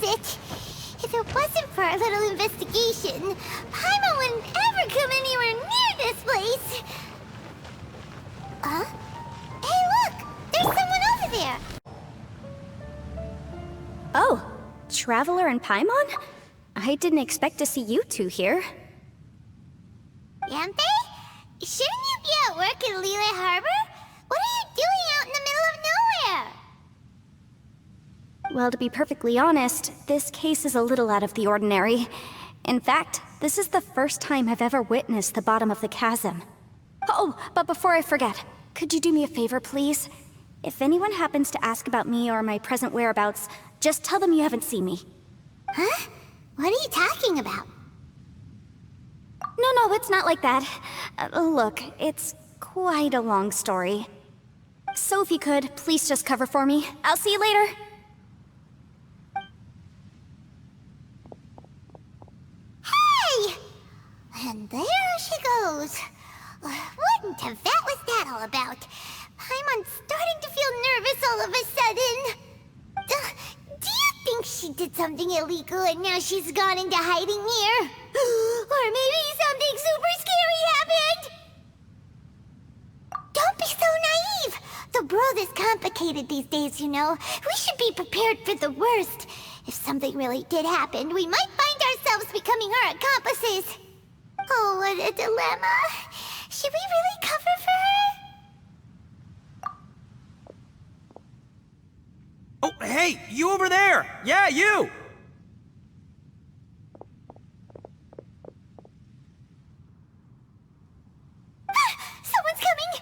it. If it wasn't for our little investigation, Paimon wouldn't ever come anywhere near this place. Huh? Hey, look! There's someone over there! Oh, Traveler and Paimon? I didn't expect to see you two here. Yanthe? Shouldn't you be at work in Liyue Harbor? What are you doing out in the middle of nowhere? Well, to be perfectly honest, this case is a little out of the ordinary. In fact, this is the first time I've ever witnessed the bottom of the chasm. Oh, but before I forget, could you do me a favor, please? If anyone happens to ask about me or my present whereabouts, just tell them you haven't seen me. Huh? What are you talking about? No, it's not like that. Look, it's quite a long story. So if you could, please just cover for me. I'll see you later. Hey! And there she goes. What in Tibet was that all about? Paimon's starting to feel nervous all of a sudden. Do you think she did something illegal and now she's gone into hiding here? Or maybe something super scary happened? Don't be so naive! The world is complicated these days, you know. We should be prepared for the worst. If something really did happen, we might find ourselves becoming her accomplices. Oh, what a dilemma. Should we really cover for her? Oh, hey, you over there! Yeah, you! Someone's coming!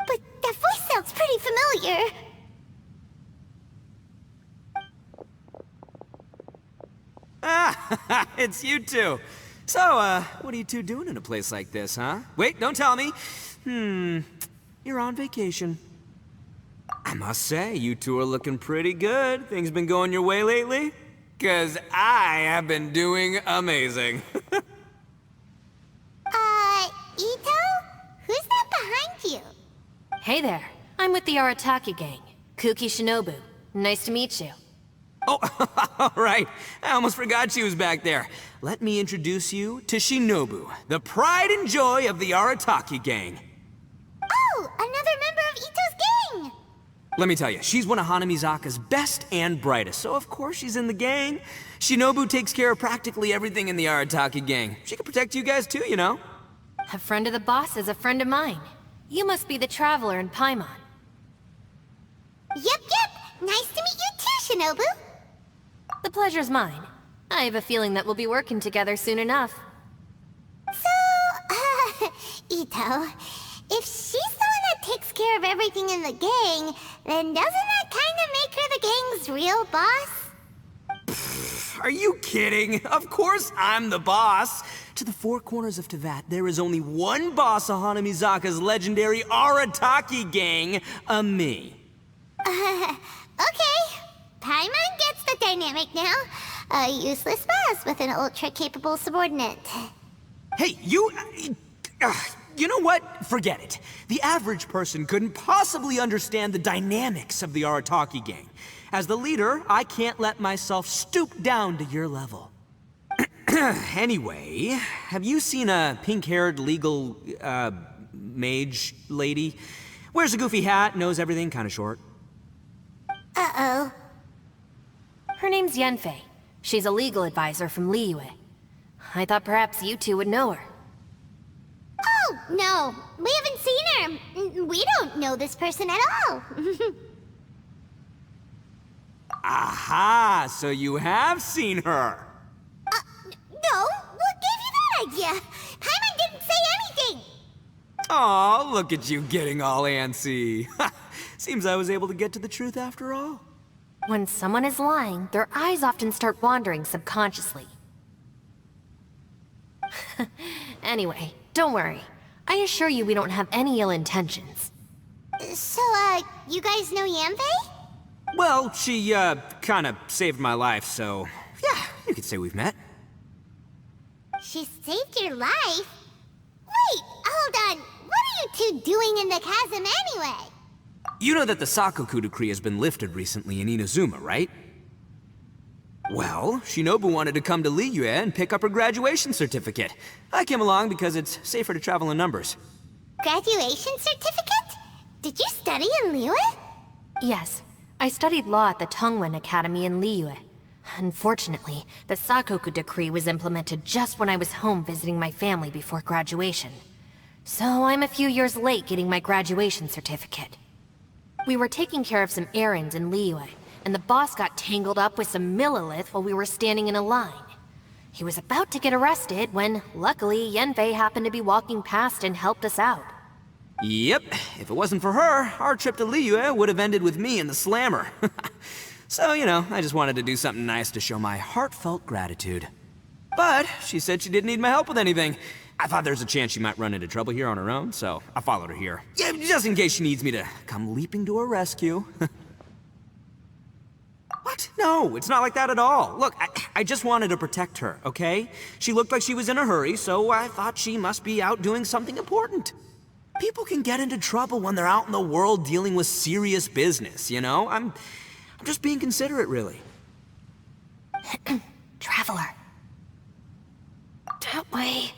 But that voice sounds pretty familiar. Ah, it's you two. So, what are you two doing in a place like this, huh? Wait, don't tell me. You're on vacation. I must say, you two are looking pretty good. Things been going your way lately? 'Cause I have been doing amazing. Ito? Who's that behind you? Hey there, I'm with the Arataki gang. Kuki Shinobu. Nice to meet you. Oh, all right. I almost forgot she was back there. Let me introduce you to Shinobu, the pride and joy of the Arataki gang. Oh, another member of Ito's gang! Let me tell you, she's one of Hanamizaka's best and brightest, so of course she's in the gang. Shinobu takes care of practically everything in the Arataki gang. She can protect you guys too, you know? A friend of the boss is a friend of mine. You must be the Traveler in Paimon. Yep. Nice to meet you too, Shinobu. The pleasure's mine. I have a feeling that we'll be working together soon enough. So, Ito, if she's the one that takes care of everything in the gang, then doesn't that kind of make her the gang's real boss? Are you kidding? Of course I'm the boss. To the four corners of Teyvat, there is only one boss of Hanamizaka's legendary Arataki gang, me. Okay. Paimon gets the dynamic now. A useless boss with an ultra-capable subordinate. Hey, you know what? Forget it. The average person couldn't possibly understand the dynamics of the Arataki gang. As the leader, I can't let myself stoop down to your level. Anyway, have you seen a pink-haired legal, mage lady? Wears a goofy hat, knows everything, kinda short. Uh-oh. Her name's Yanfei. She's a legal advisor from Liyue. I thought perhaps you two would know her. Oh, no. We haven't seen her. We don't know this person at all. Aha! So you have seen her! No, what gave you that idea? Paimon didn't say anything. Aw, look at you getting all antsy. Seems I was able to get to the truth after all. When someone is lying, their eyes often start wandering subconsciously. Anyway, don't worry. I assure you we don't have any ill intentions. So, you guys know Yanfei? Well, she, kinda saved my life, so... yeah, you could say we've met. She saved your life? Wait, hold on. What are you two doing in the chasm anyway? You know that the Sakoku decree has been lifted recently in Inazuma, right? Well, Shinobu wanted to come to Liyue and pick up her graduation certificate. I came along because it's safer to travel in numbers. Graduation certificate? Did you study in Liyue? Yes, I studied law at the Tongwen Academy in Liyue. Unfortunately, the Sakoku decree was implemented just when I was home visiting my family before graduation. So I'm a few years late getting my graduation certificate. We were taking care of some errands in Liyue, and the boss got tangled up with some Millilith while we were standing in a line. He was about to get arrested when, luckily, Yanfei happened to be walking past and helped us out. Yep, if it wasn't for her, our trip to Liyue would have ended with me in the slammer. So, I just wanted to do something nice to show my heartfelt gratitude. But she said she didn't need my help with anything. I thought there's a chance she might run into trouble here on her own, so I followed her here. Yeah, just in case she needs me to come leaping to her rescue. What? No, it's not like that at all. Look, I just wanted to protect her, okay? She looked like she was in a hurry, so I thought she must be out doing something important. People can get into trouble when they're out in the world dealing with serious business, I'm just being considerate, really. Traveler. That way.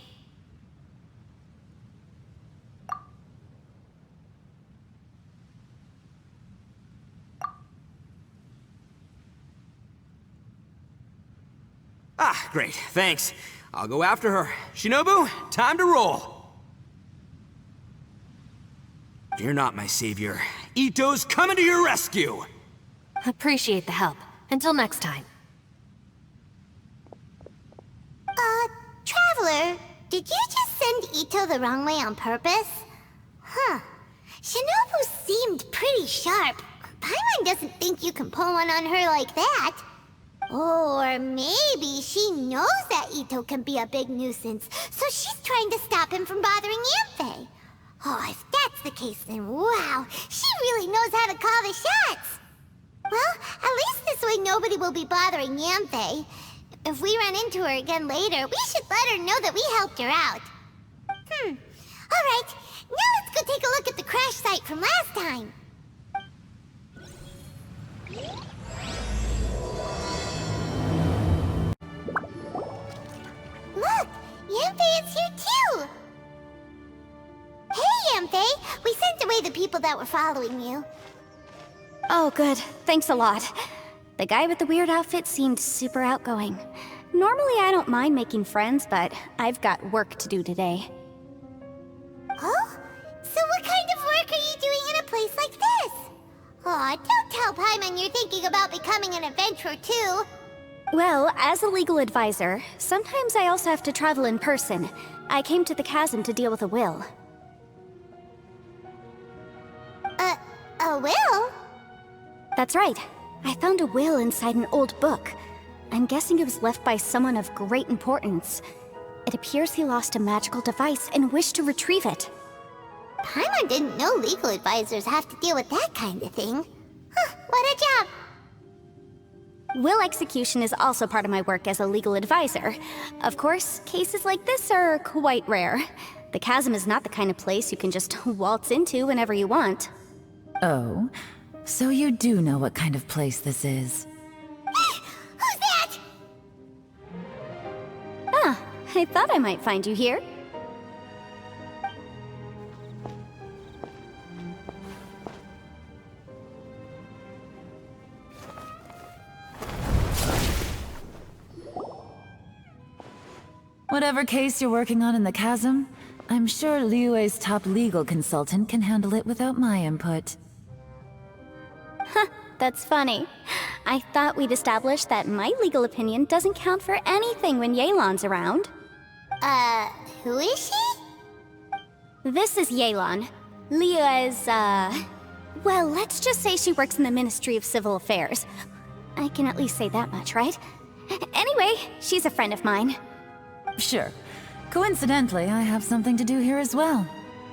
Ah, great, thanks. I'll go after her. Shinobu, time to roll. Fear not, my savior. Ito's coming to your rescue! Appreciate the help. Until next time. Traveler, did you just send Ito the wrong way on purpose? Huh. Shinobu seemed pretty sharp. Paimon doesn't think you can pull one on her like that. Or maybe she knows that Ito can be a big nuisance, so she's trying to stop him from bothering Yanfei. Oh, if that's the case, then wow, she really knows how to call the shots. Well, at least this way nobody will be bothering Yanfei. If we run into her again later, we should let her know that we helped her out. Alright, now let's go take a look at the crash site from last time. Look, Yanfei is here too! Hey, Yanfei! We sent away the people that were following you. Oh, good. Thanks a lot. The guy with the weird outfit seemed super outgoing. Normally I don't mind making friends, but I've got work to do today. Oh? So what kind of work are you doing in a place like this? Aw, don't tell Paimon you're thinking about becoming an adventurer too. Well, as a legal advisor, sometimes I also have to travel in person. I came to the chasm to deal with a will. A will? That's right. I found a will inside an old book. I'm guessing it was left by someone of great importance. It appears he lost a magical device and wished to retrieve it. Paimon didn't know legal advisors have to deal with that kind of thing. Huh, what a job! Will execution is also part of my work as a legal advisor. Of course, cases like this are quite rare. The chasm is not the kind of place you can just waltz into whenever you want. Oh, so you do know what kind of place this is. Who's that? Ah, I thought I might find you here. Whatever case you're working on in the chasm, I'm sure Liyue's top legal consultant can handle it without my input. That's funny. I thought we'd established that my legal opinion doesn't count for anything when Yelan's around. Who is she? This is Yelan. Liyue's, well, let's just say she works in the Ministry of Civil Affairs. I can at least say that much, right? Anyway, she's a friend of mine. Sure. Coincidentally, I have something to do here as well.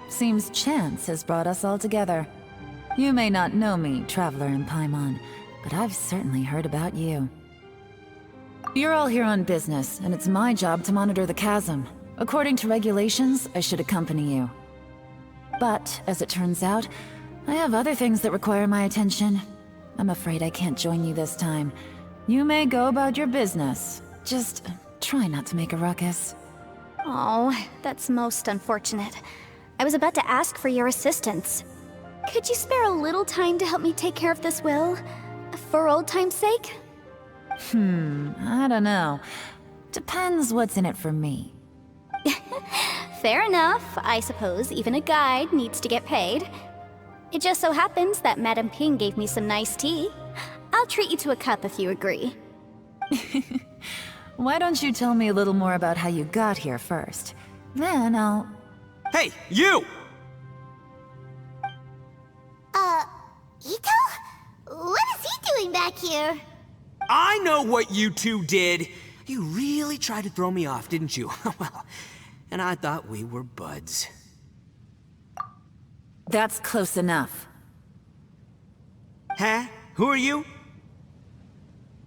Seems chance has brought us all together. You may not know me, Traveler in Paimon, but I've certainly heard about you. You're all here on business, and it's my job to monitor the chasm. According to regulations, I should accompany you. But, as it turns out, I have other things that require my attention. I'm afraid I can't join you this time. You may go about your business. Just try not to make a ruckus. Oh, that's most unfortunate. I was about to ask for your assistance. Could you spare a little time to help me take care of this will? For old time's sake? I don't know. Depends what's in it for me. Fair enough. I suppose even a guide needs to get paid. It just so happens that Madame Ping gave me some nice tea. I'll treat you to a cup if you agree. Why don't you tell me a little more about how you got here first? Then I'll... Hey, you! Ito? What is he doing back here? I know what you two did. You really tried to throw me off, didn't you? Well, and I thought we were buds. That's close enough. Huh? Who are you?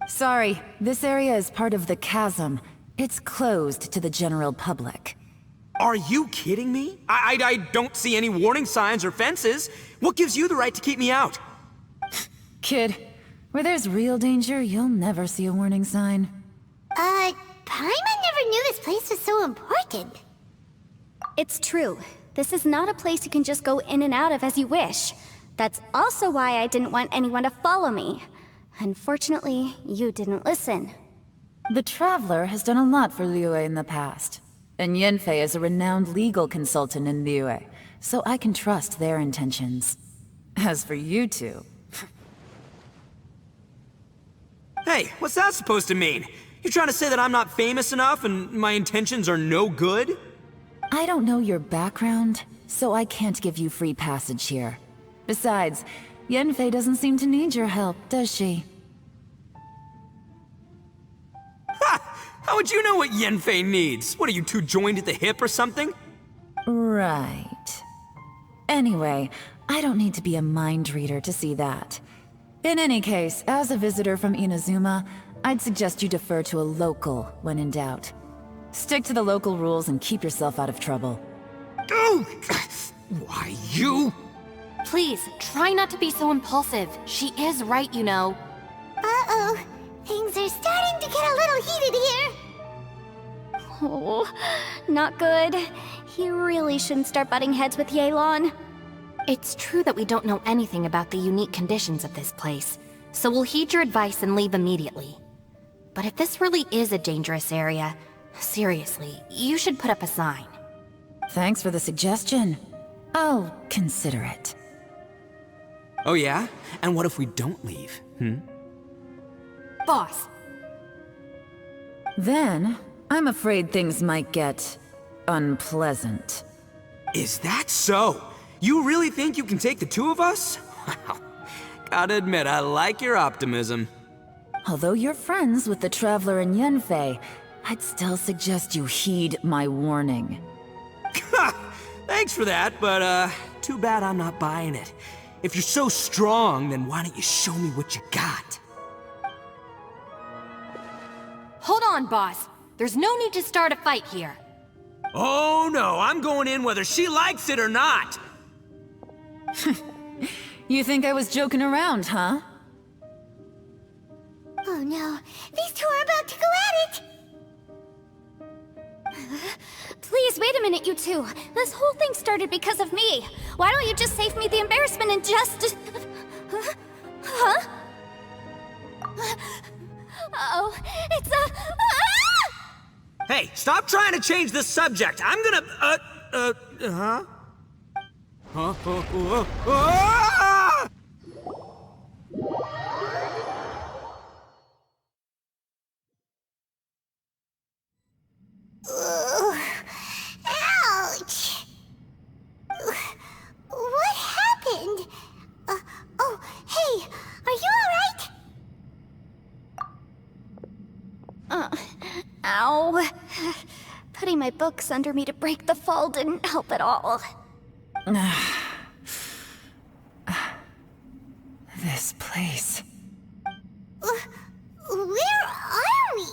Sorry, this area is part of the chasm. It's closed to the general public. Are you kidding me? I don't see any warning signs or fences. What gives you the right to keep me out? Kid, where there's real danger, you'll never see a warning sign. Paimon never knew this place was so important. It's true. This is not a place you can just go in and out of as you wish. That's also why I didn't want anyone to follow me. Unfortunately, you didn't listen. The Traveler has done a lot for Liyue in the past. And Yanfei is a renowned legal consultant in Liyue, so I can trust their intentions. As for you two... Hey, what's that supposed to mean? You trying to say that I'm not famous enough and my intentions are no good? I don't know your background, so I can't give you free passage here. Besides, Yanfei doesn't seem to need your help, does she? Ha! How would you know what Yanfei needs? What, are you two joined at the hip or something? Right. Anyway, I don't need to be a mind reader to see that. In any case, as a visitor from Inazuma, I'd suggest you defer to a local when in doubt. Stick to the local rules and keep yourself out of trouble. Oh! Why, you? Please, try not to be so impulsive. She is right, you know. Uh-oh. Things are starting to get a little heated here. Oh, not good. He really shouldn't start butting heads with Yelan. It's true that we don't know anything about the unique conditions of this place, so we'll heed your advice and leave immediately. But if this really is a dangerous area, seriously, you should put up a sign. Thanks for the suggestion. I'll consider it. Oh yeah? And what if we don't leave? Boss, Then, I'm afraid things might get... unpleasant. Is that so? You really think you can take the two of us? Well, gotta admit, I like your optimism. Although you're friends with the Traveler and Yanfei, I'd still suggest you heed my warning. Thanks for that, but too bad I'm not buying it. If you're so strong, then why don't you show me what you got? hold on, boss. There's no need to start a fight here. Oh no, I'm going in whether she likes it or not. You think I was joking around, huh? Oh no, these two are about to go at it! Please, wait a minute, you two. This whole thing started because of me. Why don't you just save me the embarrassment and just... Huh? Uh-oh, it's a... Ah! Hey, stop trying to change the subject. I'm gonna, huh? Ah! Ouch! What happened? Oh, hey, are you alright? Ow. Putting my books under me to break the fall didn't help at all. This place... Where are we?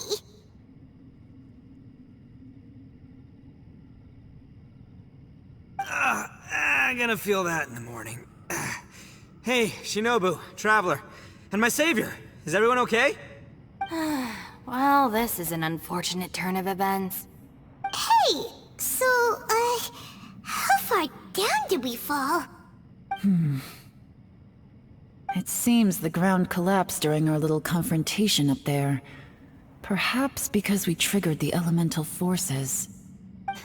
I'm gonna feel that in the morning. Hey, Shinobu, Traveler, and my savior. Is everyone okay? Well, this is an unfortunate turn of events. Hey, so, how far down did we fall? It seems the ground collapsed during our little confrontation up there. Perhaps because we triggered the elemental forces.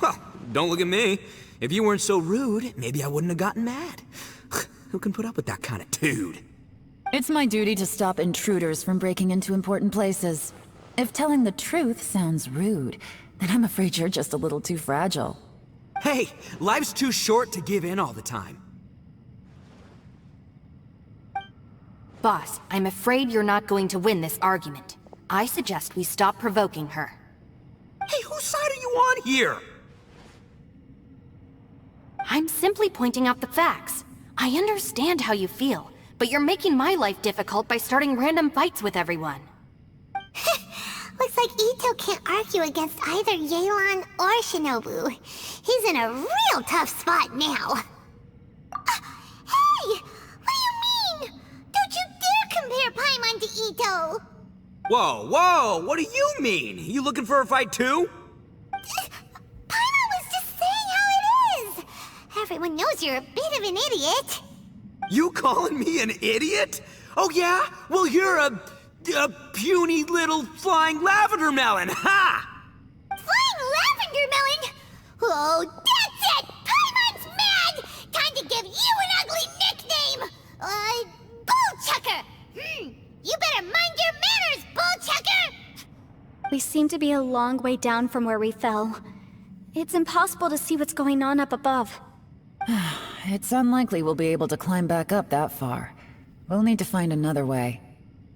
Well, don't look at me. If you weren't so rude, maybe I wouldn't have gotten mad. Who can put up with that kind of dude? It's my duty to stop intruders from breaking into important places. If telling the truth sounds rude, then I'm afraid you're just a little too fragile. Hey, life's too short to give in all the time. Boss, I'm afraid you're not going to win this argument. I suggest we stop provoking her. Hey, whose side are you on here? I'm simply pointing out the facts. I understand how you feel, but you're making my life difficult by starting random fights with everyone. Looks like Ito can't argue against either Yelan or Shinobu. He's in a real tough spot now. Hey! What do you mean? Don't you dare compare Paimon to Ito! Whoa, whoa, what do you mean? You looking for a fight too? Paimon was just saying how it is! Everyone knows you're a bit of an idiot. You calling me an idiot? Oh yeah? Well, you're a puny little flying lavender melon, ha! Flying lavender melon? Oh, that's it! Paimon's mad! Time to give you an ugly nickname! Bullchucker! You better mind your manners, Bullchucker! We seem to be a long way down from where we fell. It's impossible to see what's going on up above. It's unlikely we'll be able to climb back up that far. We'll need to find another way.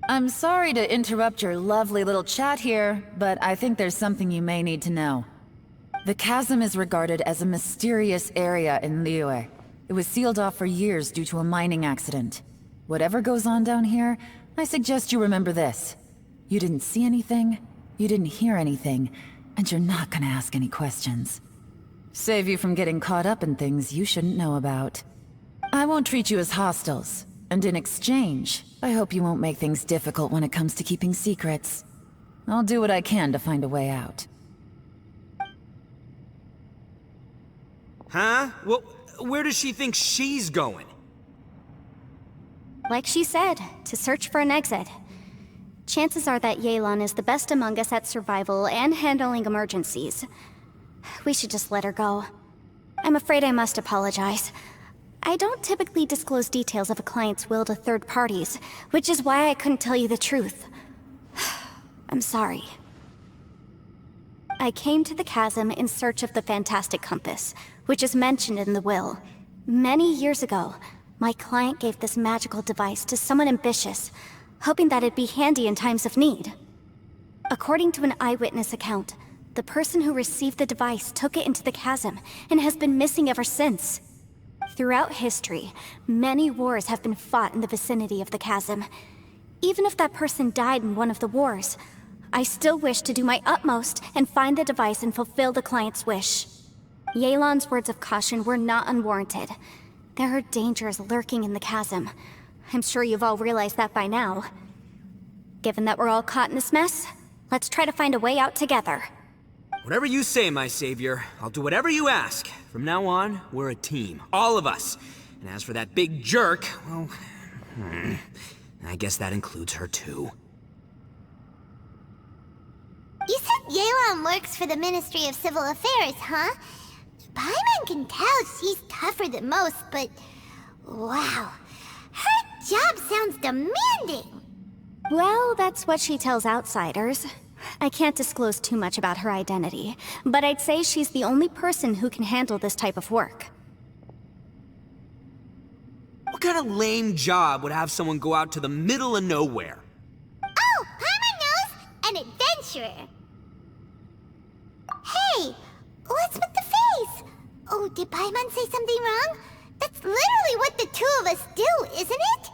I'm sorry to interrupt your lovely little chat here, but I think there's something you may need to know. The chasm is regarded as a mysterious area in Liyue. It was sealed off for years due to a mining accident. Whatever goes on down here, I suggest you remember this. You didn't see anything, you didn't hear anything, and you're not gonna ask any questions. Save you from getting caught up in things you shouldn't know about. I won't treat you as hostiles, and in exchange, I hope you won't make things difficult when it comes to keeping secrets. I'll do what I can to find a way out. Huh? Well, where does she think she's going? Like she said, to search for an exit. Chances are that Yelan is the best among us at survival and handling emergencies. We should just let her go. I'm afraid I must apologize. I don't typically disclose details of a client's will to third parties, which is why I couldn't tell you the truth. I'm sorry. I came to the chasm in search of the fantastic compass, which is mentioned in the will. Many years ago, my client gave this magical device to someone ambitious, hoping that it'd be handy in times of need. According to an eyewitness account, the person who received the device took it into the chasm and has been missing ever since. Throughout history, many wars have been fought in the vicinity of the chasm. Even if that person died in one of the wars, I still wish to do my utmost and find the device and fulfill the client's wish. Yelan's words of caution were not unwarranted. There are dangers lurking in the chasm. I'm sure you've all realized that by now. Given that we're all caught in this mess, let's try to find a way out together. Whatever you say, my savior. I'll do whatever you ask. From now on, we're a team. All of us. And as for that big jerk, well... I guess that includes her too. You said Yelan works for the Ministry of Civil Affairs, huh? Paimon can tell she's tougher than most, but... wow. Her job sounds demanding! Well, that's what she tells outsiders. I can't disclose too much about her identity, but I'd say she's the only person who can handle this type of work. What kind of lame job would have someone go out to the middle of nowhere? Oh, Paimon knows! An adventurer! Hey! What's with the face? Oh, did Paimon say something wrong? That's literally what the two of us do, isn't it?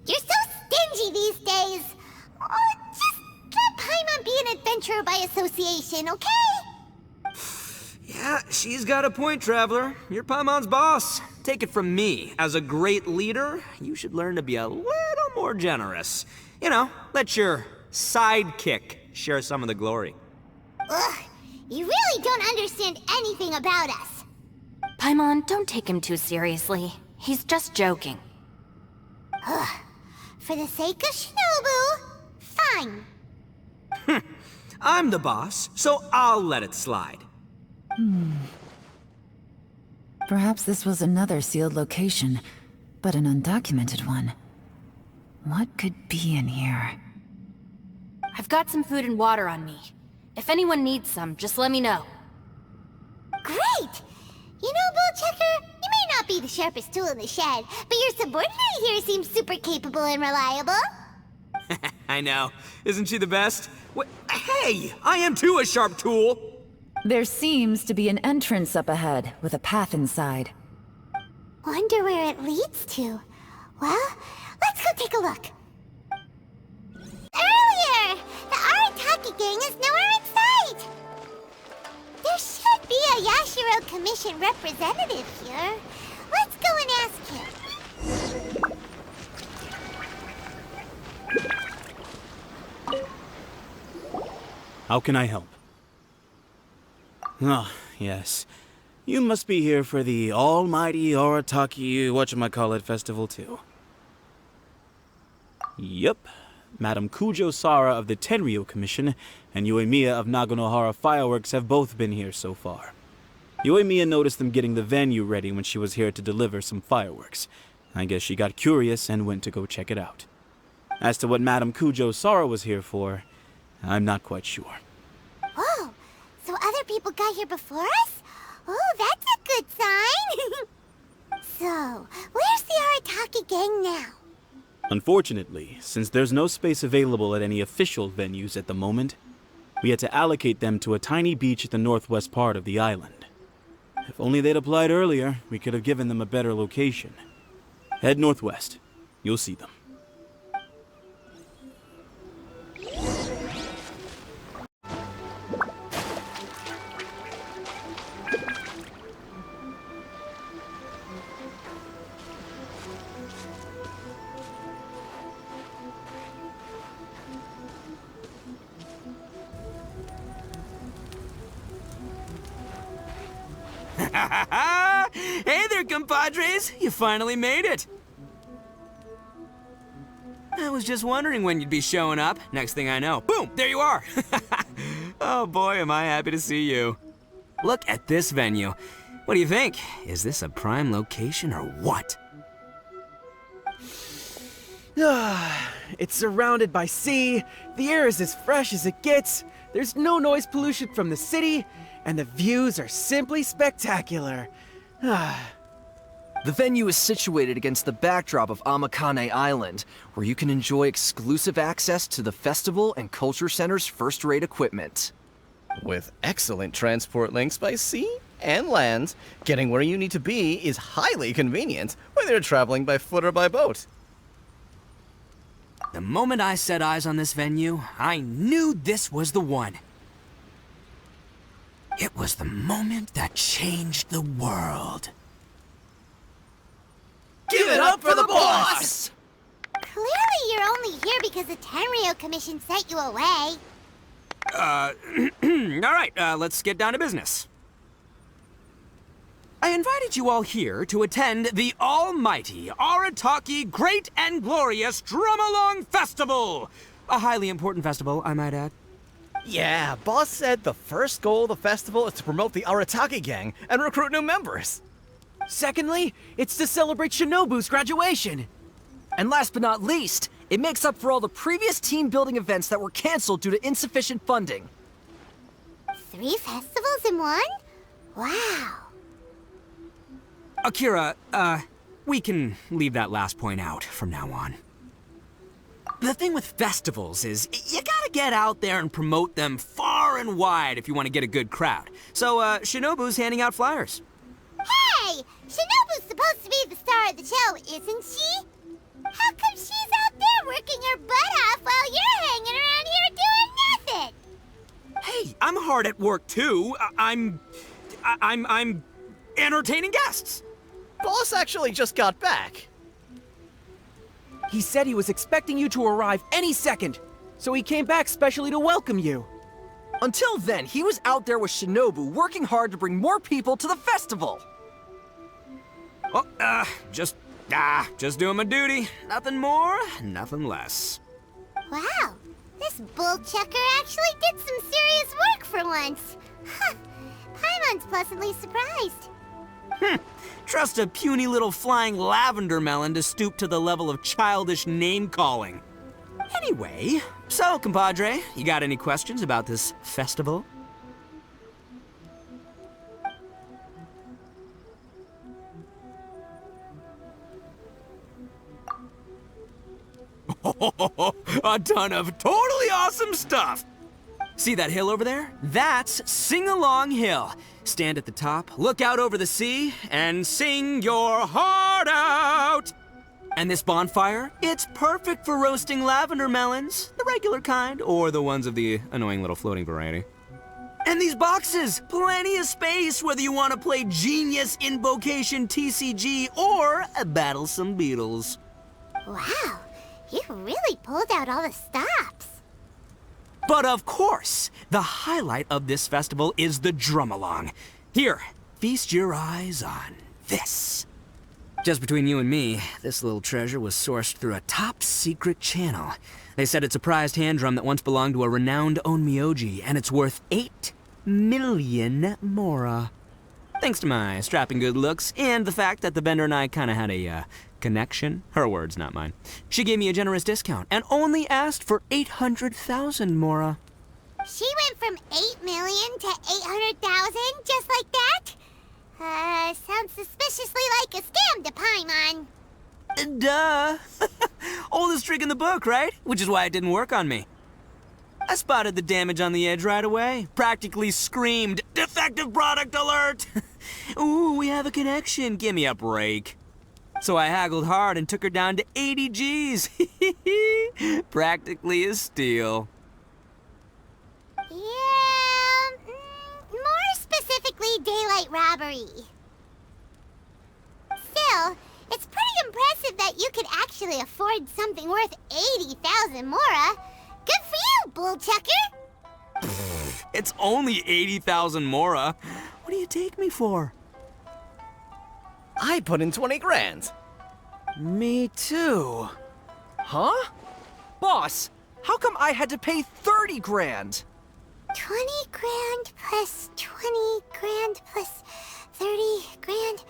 You're so stingy these days! Oh, just let Paimon be an adventurer by association, okay? Yeah, she's got a point, Traveler. You're Paimon's boss. Take it from me. As a great leader, you should learn to be a little more generous. You know, let your sidekick share some of the glory. Ugh, you really don't understand anything about us. Paimon, don't take him too seriously. He's just joking. For the sake of Shinobu, fine. I'm the boss, so I'll let it slide. Perhaps this was another sealed location, but an undocumented one. What could be in here? I've got some food and water on me. If anyone needs some, just let me know. Great! You know, Bullchecker, you may not be the sharpest tool in the shed, but your subordinate here seems super capable and reliable. I know. Isn't she the best? Hey, I am too a sharp tool. There seems to be an entrance up ahead, with a path inside. Wonder where it leads to. Well, let's go take a look. Earlier! The Arataki gang is nowhere in sight! There should be a Yashiro Commission representative here. Let's go and ask him. How can I help? Ah, yes. You must be here for the almighty Arataki whatchamacallit festival too. Yep. Madam Kujo Sara of the Tenryo Commission and Yoimiya of Naganohara Fireworks have both been here so far. Yoimiya noticed them getting the venue ready when she was here to deliver some fireworks. I guess she got curious and went to go check it out. As to what Madam Kujo Sara was here for, I'm not quite sure. Whoa, so other people got here before us? Oh, that's a good sign. So, where's the Arataki gang now? Unfortunately, since there's no space available at any official venues at the moment, we had to allocate them to a tiny beach at the northwest part of the island. If only they'd applied earlier, we could have given them a better location. Head northwest. You'll see them. Hey there, compadres! You finally made it! I was just wondering when you'd be showing up. Next thing I know, boom, there you are! Oh boy, am I happy to see you. Look at this venue. What do you think? Is this a prime location or what? It's surrounded by sea, the air is as fresh as it gets, there's no noise pollution from the city, and the views are simply spectacular. The venue is situated against the backdrop of Amakane Island, where you can enjoy exclusive access to the festival and culture center's first-rate equipment. With excellent transport links by sea and land, getting where you need to be is highly convenient, whether you're traveling by foot or by boat. The moment I set eyes on this venue, I knew this was the one. It was the moment that changed the world. Give it up for the boss! Clearly you're only here because the Tenryo Commission sent you away. All right, let's get down to business. I invited you all here to attend the almighty Arataki Great and Glorious Drum-Along Festival! A highly important festival, I might add. Yeah, boss said the first goal of the festival is to promote the Arataki gang and recruit new members. Secondly, it's to celebrate Shinobu's graduation. And last but not least, it makes up for all the previous team-building events that were canceled due to insufficient funding. 3 festivals in one? Wow. Akira, we can leave that last point out from now on. The thing with festivals is, you gotta get out there and promote them far and wide if you want to get a good crowd. So, Shinobu's handing out flyers. Hey! Shinobu's supposed to be the star of the show, isn't she? How come she's out there working her butt off while you're hanging around here doing nothing? Hey, I'm hard at work too. I'm entertaining guests. Boss actually just got back. He said he was expecting you to arrive any second, so he came back specially to welcome you. Until then, he was out there with Shinobu working hard to bring more people to the festival. Well, just doing my duty. Nothing more, nothing less. Wow, this bull checker actually did some serious work for once. Huh. Paimon's pleasantly surprised. Trust a puny little flying lavender melon to stoop to the level of childish name-calling. Anyway, so, compadre, you got any questions about this festival? A ton of totally awesome stuff! See that hill over there? That's Sing Along Hill. Stand at the top, look out over the sea, and sing your heart out! And this bonfire? It's perfect for roasting lavender melons, the regular kind, or the ones of the annoying little floating variety. And these boxes! Plenty of space whether you want to play Genius Invocation TCG or battle some beetles. Wow, you really pulled out all the stops. But of course, the highlight of this festival is the drum-along. Here, feast your eyes on this. Just between you and me, this little treasure was sourced through a top-secret channel. They said it's a prized hand drum that once belonged to a renowned onmyoji, and it's worth 8 million mora. Thanks to my strapping good looks and the fact that the vendor and I kinda had a, connection. Her words, not mine. She gave me a generous discount and only asked for 800,000 mora. She went from 8 million to 800,000 just like that? Sounds suspiciously like a scam to Paimon. Duh. Oldest trick in the book, right? Which is why it didn't work on me. I spotted the damage on the edge right away. Practically screamed, "Defective product alert!" Ooh, we have a connection. Give me a break. So I haggled hard and took her down to 80 G's. Practically a steal. Yeah, more specifically daylight robbery. Still, it's pretty impressive that you could actually afford something worth 80,000 mora. Good for you, bull checker. It's only 80,000 mora. What do you take me for? I put in 20 grand. Me too. Huh? Boss, how come I had to pay 30 grand? 20 grand plus 20 grand plus 30 grand.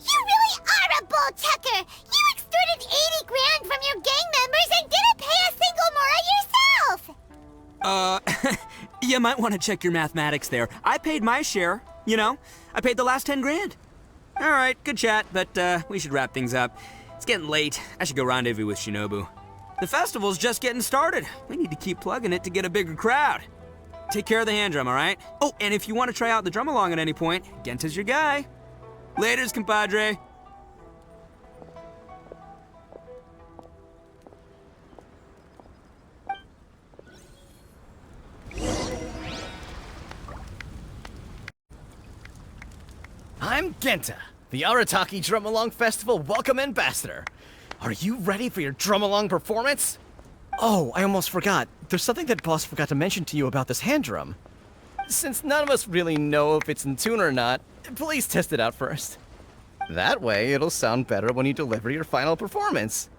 You really are a bull checker! You extorted 80 grand from your gang members and didn't pay a single mora yourself! You might want to check your mathematics there. I paid my share, you know? I paid the last 10 grand. All right, good chat, but we should wrap things up. It's getting late. I should go rendezvous with Shinobu. The festival's just getting started. We need to keep plugging it to get a bigger crowd. Take care of the hand drum, all right? Oh, and if you want to try out the drum along at any point, Genta's your guy. Laters, compadre. I'm Genta, the Arataki Drum Along Festival Welcome Ambassador. Are you ready for your drum along performance? Oh, I almost forgot. There's something that Boss forgot to mention to you about this hand drum. Since none of us really know if it's in tune or not, please test it out first. That way, it'll sound better when you deliver your final performance.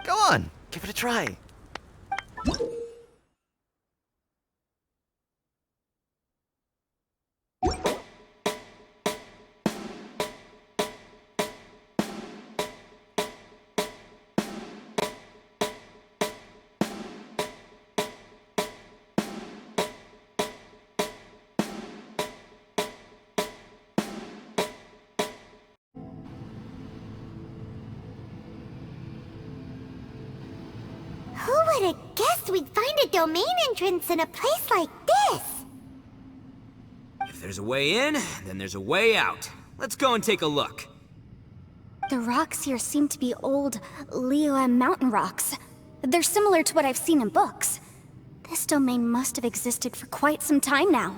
Go on, give it a try. Who would have guessed we'd find a domain entrance in a place like this? If there's a way in, then there's a way out. Let's go and take a look. The rocks here seem to be old Liyue mountain rocks. They're similar to what I've seen in books. This domain must have existed for quite some time now.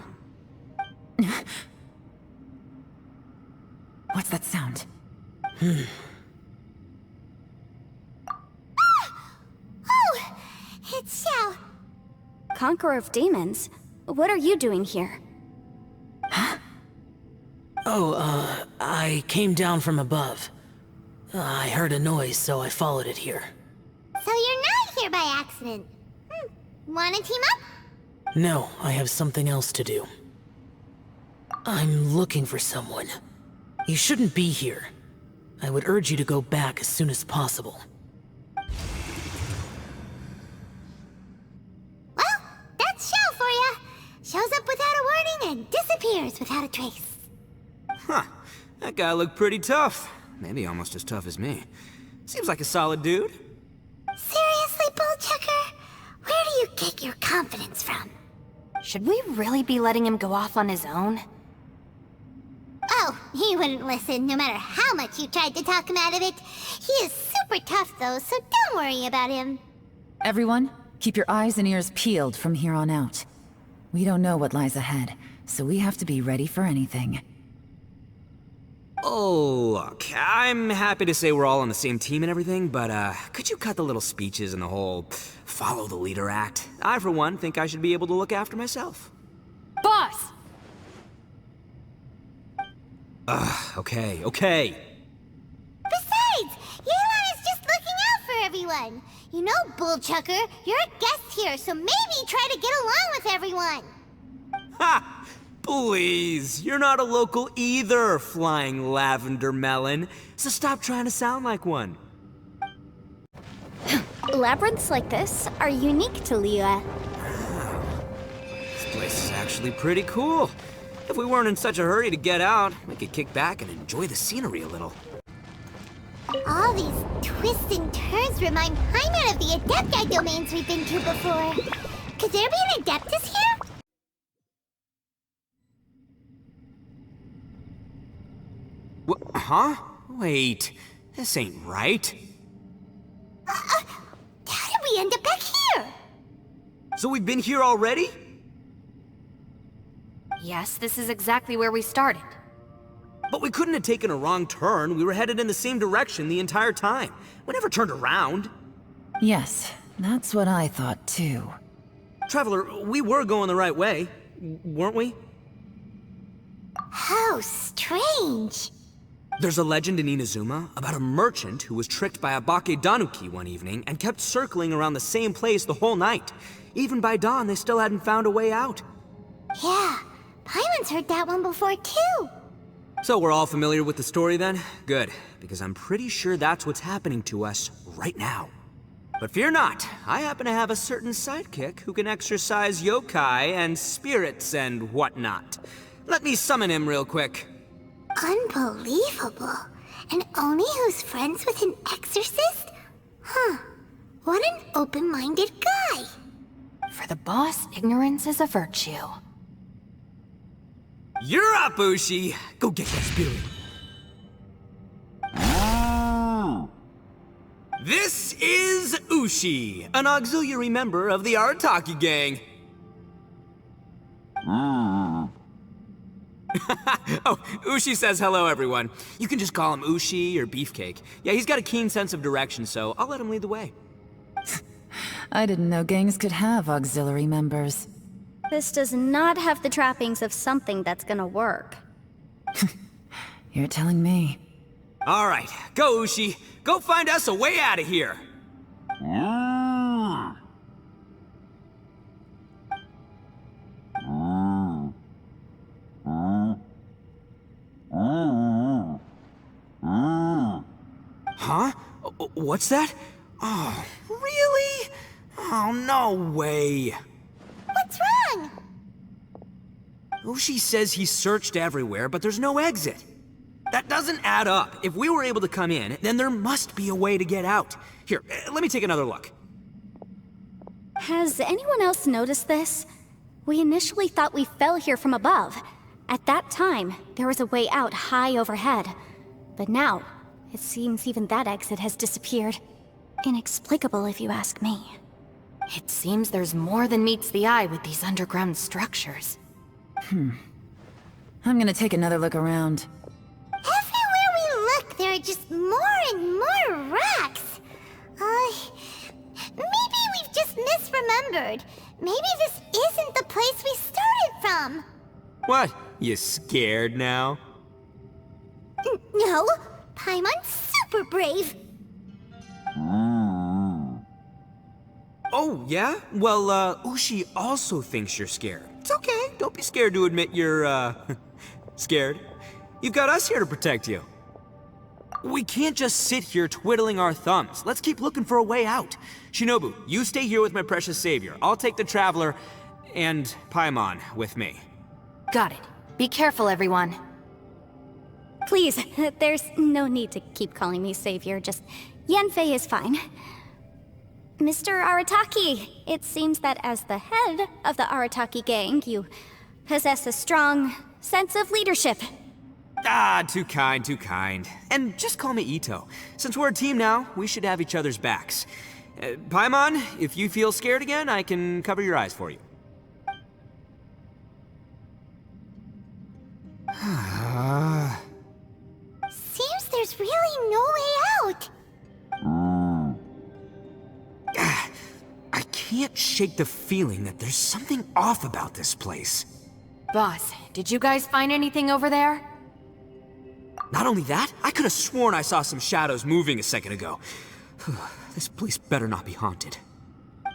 What's that sound? conqueror of demons. What are you doing here? I came down from above. I heard a noise, so I followed it here. So you're not here by accident. Wanna team up? No, I have something else to do. I'm looking for someone. You shouldn't be here. I would urge you to go back as soon as possible. Well, that's Shell for ya. Shows up without a warning and disappears without a trace. Huh. That guy looked pretty tough. Maybe almost as tough as me. Seems like a solid dude. Seriously, Bullchucker? Where do you get your confidence from? Should we really be letting him go off on his own? Oh, he wouldn't listen no matter how much you tried to talk him out of it. He is super tough though, so don't worry about him. Everyone, keep your eyes and ears peeled from here on out. We don't know what lies ahead, so we have to be ready for anything. Oh, look, I'm happy to say we're all on the same team and everything, but could you cut the little speeches and the whole follow the leader act? I, for one, think I should be able to look after myself. Boss! Okay. Besides, Yelan is just looking out for everyone. You know, Bullchucker, you're a guest here, so maybe try to get along with everyone. Ha! Please, you're not a local either, flying lavender melon, so stop trying to sound like one. Labyrinths like this are unique to Liyue. This place is actually pretty cool. If we weren't in such a hurry to get out, we could kick back and enjoy the scenery a little. All these twists and turns remind Paimon of the Adepti domains we've been to before. Could there be an Adeptus here? Huh? Wait, this ain't right. How did we end up back here? So we've been here already? Yes, this is exactly where we started. But we couldn't have taken a wrong turn. We were headed in the same direction the entire time. We never turned around. Yes, that's what I thought too. Traveler, we were going the right way, weren't we? How strange. There's a legend in Inazuma about a merchant who was tricked by a Bakedanuki one evening and kept circling around the same place the whole night. Even by dawn, they still hadn't found a way out. Yeah, Paimon's heard that one before too. So we're all familiar with the story then? Good, because I'm pretty sure that's what's happening to us right now. But fear not, I happen to have a certain sidekick who can exercise yokai and spirits and whatnot. Let me summon him real quick. Unbelievable. And Oni who's friends with an exorcist? Huh. What an open-minded guy. For the boss, ignorance is a virtue. You're up, Ushi! Go get that spirit. This is Ushi, an auxiliary member of the Arataki gang. Oh, Ushi says hello, everyone. You can just call him Ushi or Beefcake. Yeah, he's got a keen sense of direction, so I'll let him lead the way. I didn't know gangs could have auxiliary members. This does not have the trappings of something that's gonna work. You're telling me. All right, go, Ushi. Go find us a way out of here. Huh? What's that? Oh, really? Oh, no way. What's wrong? Ushi says he searched everywhere, but there's no exit. That doesn't add up. If we were able to come in, then there must be a way to get out. Here, let me take another look. Has anyone else noticed this? We initially thought we fell here from above. At that time, there was a way out high overhead. But now, it seems even that exit has disappeared. Inexplicable if you ask me. It seems there's more than meets the eye with these underground structures. I'm gonna take another look around. Everywhere we look, there are just more and more rocks. Maybe we've just misremembered. maybe this isn't the place we started from. What? You scared now? No, Paimon's super brave. Oh, yeah? Well, Ushi also thinks you're scared. It's okay. Don't be scared to admit you're, scared. You've got us here to protect you. We can't just sit here twiddling our thumbs. Let's keep looking for a way out. Shinobu, you stay here with my precious savior. I'll take the Traveler and Paimon with me. Got it. Be careful, everyone. Please, there's no need to keep calling me savior. Just Yanfei is fine. Mr. Arataki, it seems that as the head of the Arataki gang, you possess a strong sense of leadership. Ah, too kind, too kind. And just call me Ito. Since we're a team now, we should have each other's backs. Paimon, if you feel scared again, I can cover your eyes for you. Seems there's really no way out. I can't shake the feeling that there's something off about this place. Boss, did you guys find anything over there? Not only that, I could have sworn I saw some shadows moving a second ago. This place better not be haunted.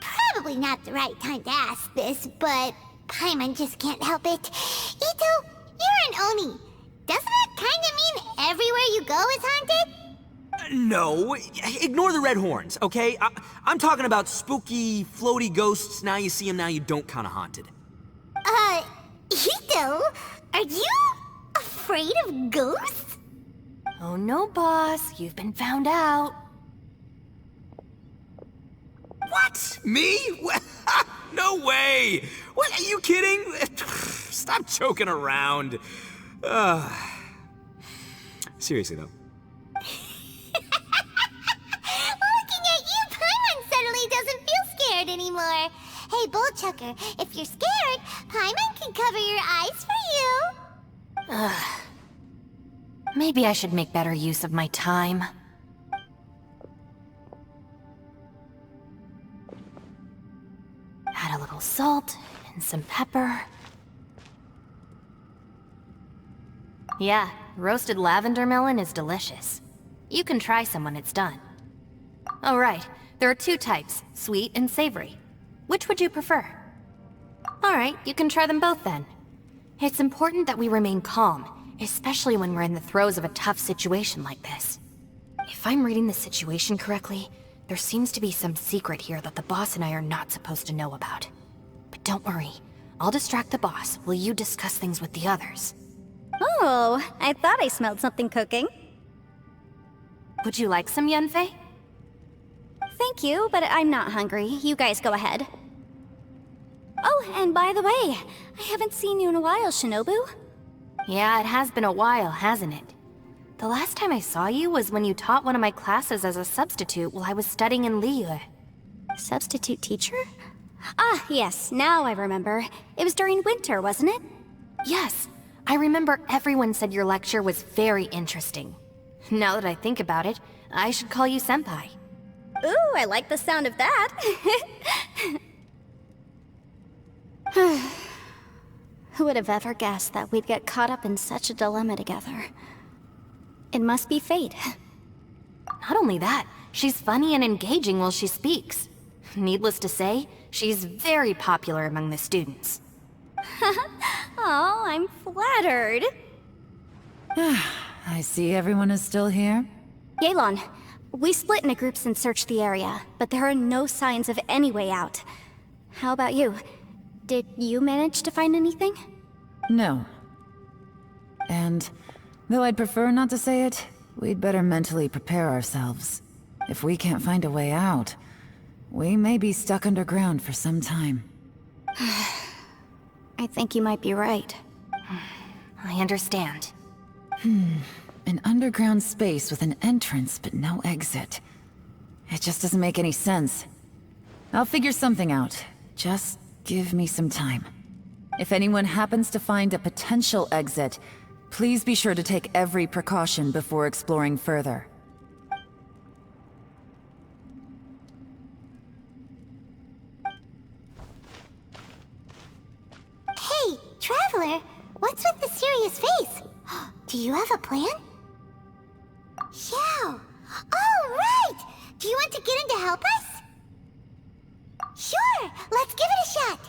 Probably not the right time to ask this, but Paimon just can't help it. Ito, you're an Oni. Doesn't that kinda mean everywhere you go is haunted? No, ignore the red horns, okay? I'm talking about spooky, floaty ghosts. Now you see them, now you don't kinda haunted. Ito, are you afraid of ghosts? Oh no, boss. You've been found out. What? Me? No way! What, are you kidding? Stop joking around. Seriously though. Looking at you, Paimon suddenly doesn't feel scared anymore. Hey, Bullchucker, if you're scared, Paimon can cover your eyes for you. Maybe I should make better use of my time. Add a little salt and some pepper. Yeah, roasted lavender melon is delicious. You can try some when it's done. Oh right, there are two types, sweet and savory. Which would you prefer? Alright, you can try them both then. It's important that we remain calm, especially when we're in the throes of a tough situation like this. If I'm reading the situation correctly, there seems to be some secret here that the boss and I are not supposed to know about. But don't worry, I'll distract the boss while you discuss things with the others. Oh, I thought I smelled something cooking. Would you like some, Yanfei? Thank you, but I'm not hungry. You guys go ahead. Oh, and by the way, I haven't seen you in a while, Shinobu. Yeah, it has been a while, hasn't it? The last time I saw you was when you taught one of my classes as a substitute while I was studying in Liyue. Substitute teacher? Ah, yes, now I remember. It was during winter, wasn't it? Yes, I remember everyone said your lecture was very interesting. Now that I think about it, I should call you Senpai. Ooh, I like the sound of that. Who would have ever guessed that we'd get caught up in such a dilemma together? It must be fate. Not only that, she's funny and engaging while she speaks. Needless to say, she's very popular among the students. Oh, I'm flattered. I see everyone is still here. Yelan, we split into groups and searched the area, but there are no signs of any way out. How about you? Did you manage to find anything? No. And though I'd prefer not to say it, we'd better mentally prepare ourselves. If we can't find a way out, we may be stuck underground for some time. I think you might be right. I understand. An underground space with an entrance but no exit. It just doesn't make any sense. I'll figure something out. Just give me some time. If anyone happens to find a potential exit, please be sure to take every precaution before exploring further. Do you have a plan? Xiao! Oh, right! Do you want to get in to help us? Sure! Let's give it a shot!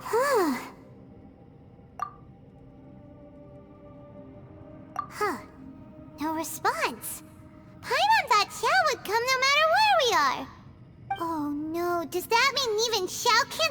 Huh. Huh. No response. Paimon thought Xiao would come no matter where we are. Oh no, does that mean even Xiao can't